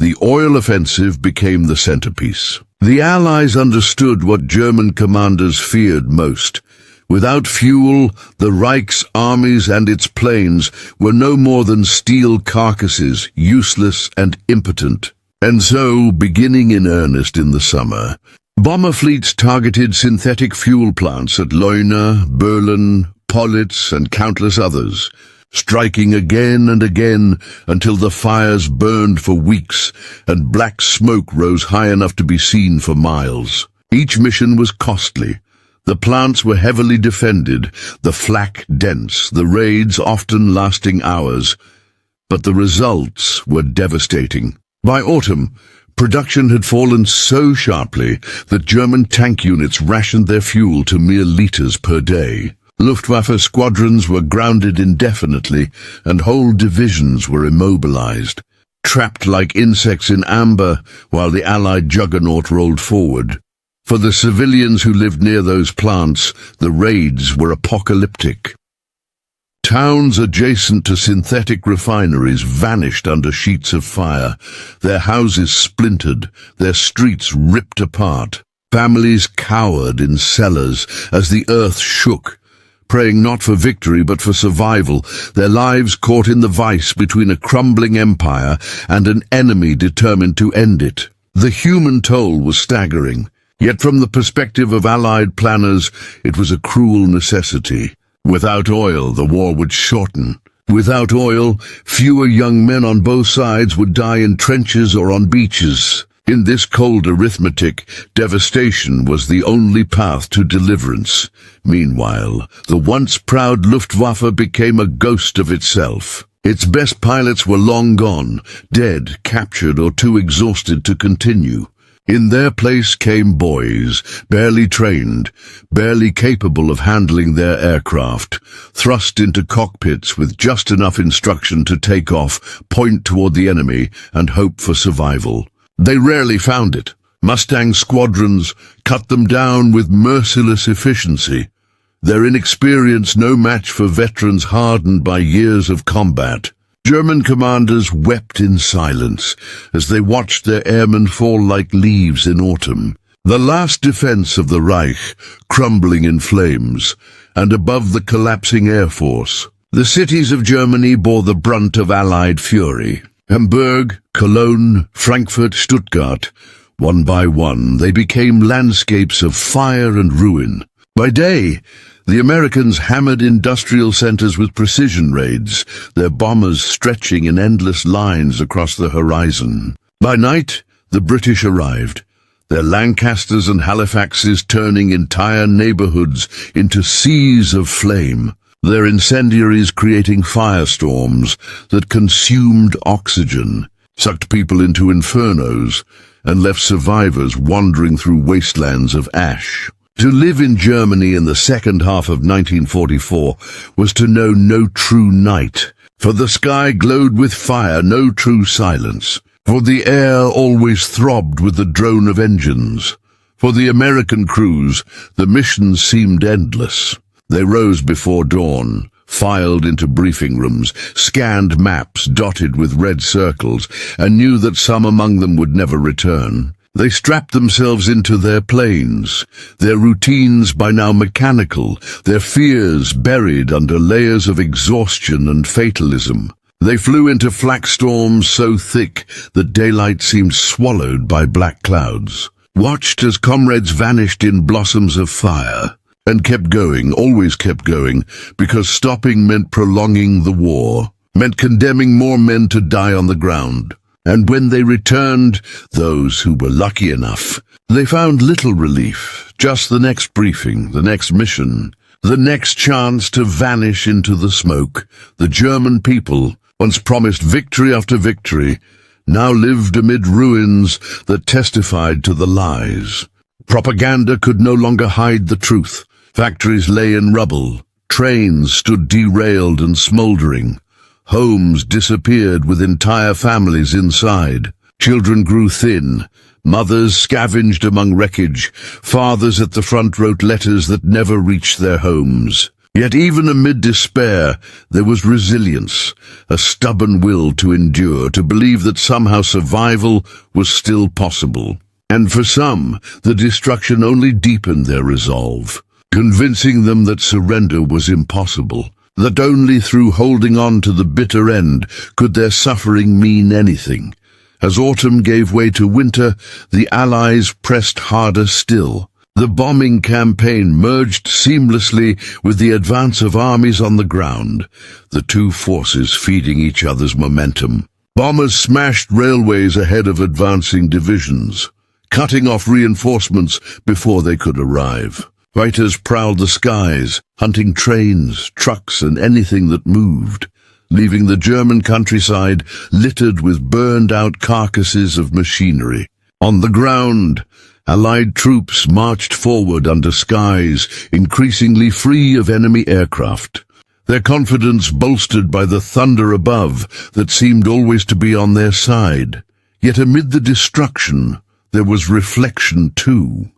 The oil offensive became the centerpiece. The Allies understood what German commanders feared most. Without fuel, the Reich's armies and its planes were no more than steel carcasses, useless and impotent. And so, beginning in earnest in the summer, bomber fleets targeted synthetic fuel plants at Leuna, Berlin, Pollitz, and countless others, striking again and again until the fires burned for weeks and black smoke rose high enough to be seen for miles. Each mission was costly. The plants were heavily defended, the flak dense, the raids often lasting hours. But the results were devastating. By autumn, production had fallen so sharply that German tank units rationed their fuel to mere liters per day. Luftwaffe squadrons were grounded indefinitely, and whole divisions were immobilized, trapped like insects in amber while the Allied juggernaut rolled forward. For the civilians who lived near those plants, the raids were apocalyptic. Towns adjacent to synthetic refineries vanished under sheets of fire, their houses splintered, their streets ripped apart. Families cowered in cellars as the earth shook, praying not for victory but for survival, their lives caught in the vice between a crumbling empire and an enemy determined to end it. The human toll was staggering, yet from the perspective of Allied planners, it was a cruel necessity. Without oil, the war would shorten. Without oil, fewer young men on both sides would die in trenches or on beaches. In this cold arithmetic, devastation was the only path to deliverance. Meanwhile, the once proud Luftwaffe became a ghost of itself. Its best pilots were long gone, dead, captured, or too exhausted to continue. In their place came boys, barely trained, barely capable of handling their aircraft, thrust into cockpits with just enough instruction to take off, point toward the enemy, and hope for survival. They rarely found it. Mustang squadrons cut them down with merciless efficiency, their inexperience no match for veterans hardened by years of combat. German commanders wept in silence as they watched their airmen fall like leaves in autumn. The last defense of the Reich crumbling in flames, and above the collapsing air force, the cities of Germany bore the brunt of Allied fury. Hamburg, Cologne, Frankfurt, Stuttgart, one by one, they became landscapes of fire and ruin. By day, the Americans hammered industrial centers with precision raids, their bombers stretching in endless lines across the horizon. By night, the British arrived, their Lancasters and Halifaxes turning entire neighborhoods into seas of flame, their incendiaries creating firestorms that consumed oxygen, sucked people into infernos, and left survivors wandering through wastelands of ash. To live in Germany in the second half of 1944 was to know no true night, for the sky glowed with fire, no true silence, for the air always throbbed with the drone of engines. For the American crews, the missions seemed endless. They rose before dawn, filed into briefing rooms, scanned maps dotted with red circles, and knew that some among them would never return. They strapped themselves into their planes, their routines by now mechanical, their fears buried under layers of exhaustion and fatalism. They flew into flak storms so thick that daylight seemed swallowed by black clouds, watched as comrades vanished in blossoms of fire, and kept going, always kept going, because stopping meant prolonging the war, meant condemning more men to die on the ground. And when they returned, those who were lucky enough, they found little relief, just the next briefing, the next mission, the next chance to vanish into the smoke. The German people, once promised victory after victory, now lived amid ruins that testified to the lies. Propaganda could no longer hide the truth. Factories lay in rubble. Trains stood derailed and smoldering. Homes disappeared with entire families inside. Children grew thin. Mothers scavenged among wreckage. Fathers at the front wrote letters that never reached their homes. Yet even amid despair, there was resilience, a stubborn will to endure, to believe that somehow survival was still possible. And for some, the destruction only deepened their resolve, convincing them that surrender was impossible, that only through holding on to the bitter end could their suffering mean anything. As autumn gave way to winter, the Allies pressed harder still. The bombing campaign merged seamlessly with the advance of armies on the ground, the two forces feeding each other's momentum. Bombers smashed railways ahead of advancing divisions, cutting off reinforcements before they could arrive. Fighters prowled the skies, hunting trains, trucks, and anything that moved, leaving the German countryside littered with burned-out carcasses of machinery. On the ground, Allied troops marched forward under skies increasingly free of enemy aircraft, their confidence bolstered by the thunder above that seemed always to be on their side. Yet amid the destruction, there was reflection too.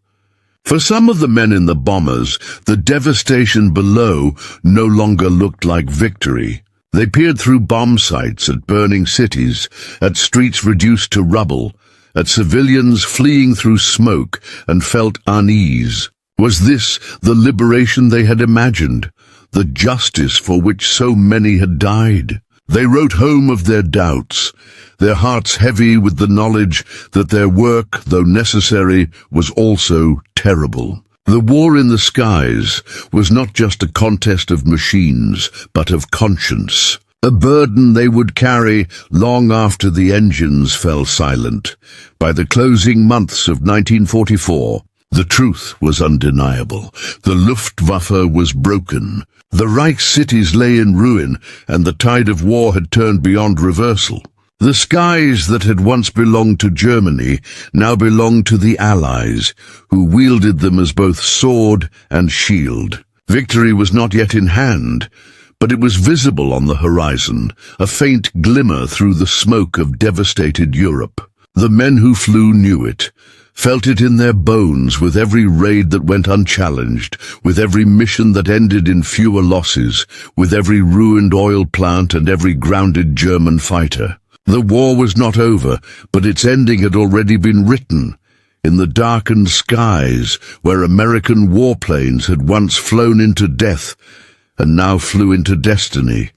For some of the men in the bombers, the devastation below no longer looked like victory. They peered through bomb sites at burning cities, at streets reduced to rubble, at civilians fleeing through smoke, and felt unease. Was this the liberation they had imagined, the justice for which so many had died? They wrote home of their doubts, their hearts heavy with the knowledge that their work, though necessary, was also terrible. The war in the skies was not just a contest of machines, but of conscience. A burden they would carry long after the engines fell silent. By the closing months of 1944, the truth was undeniable. The Luftwaffe was broken. The Reich's cities lay in ruin, and the tide of war had turned beyond reversal. The skies that had once belonged to Germany now belonged to the Allies, who wielded them as both sword and shield. Victory was not yet in hand, but it was visible on the horizon, a faint glimmer through the smoke of devastated Europe. The men who flew knew it, felt it in their bones with every raid that went unchallenged, with every mission that ended in fewer losses, with every ruined oil plant and every grounded German fighter. The war was not over, but its ending had already been written. In the darkened skies, where American warplanes had once flown into death, and now flew into destiny,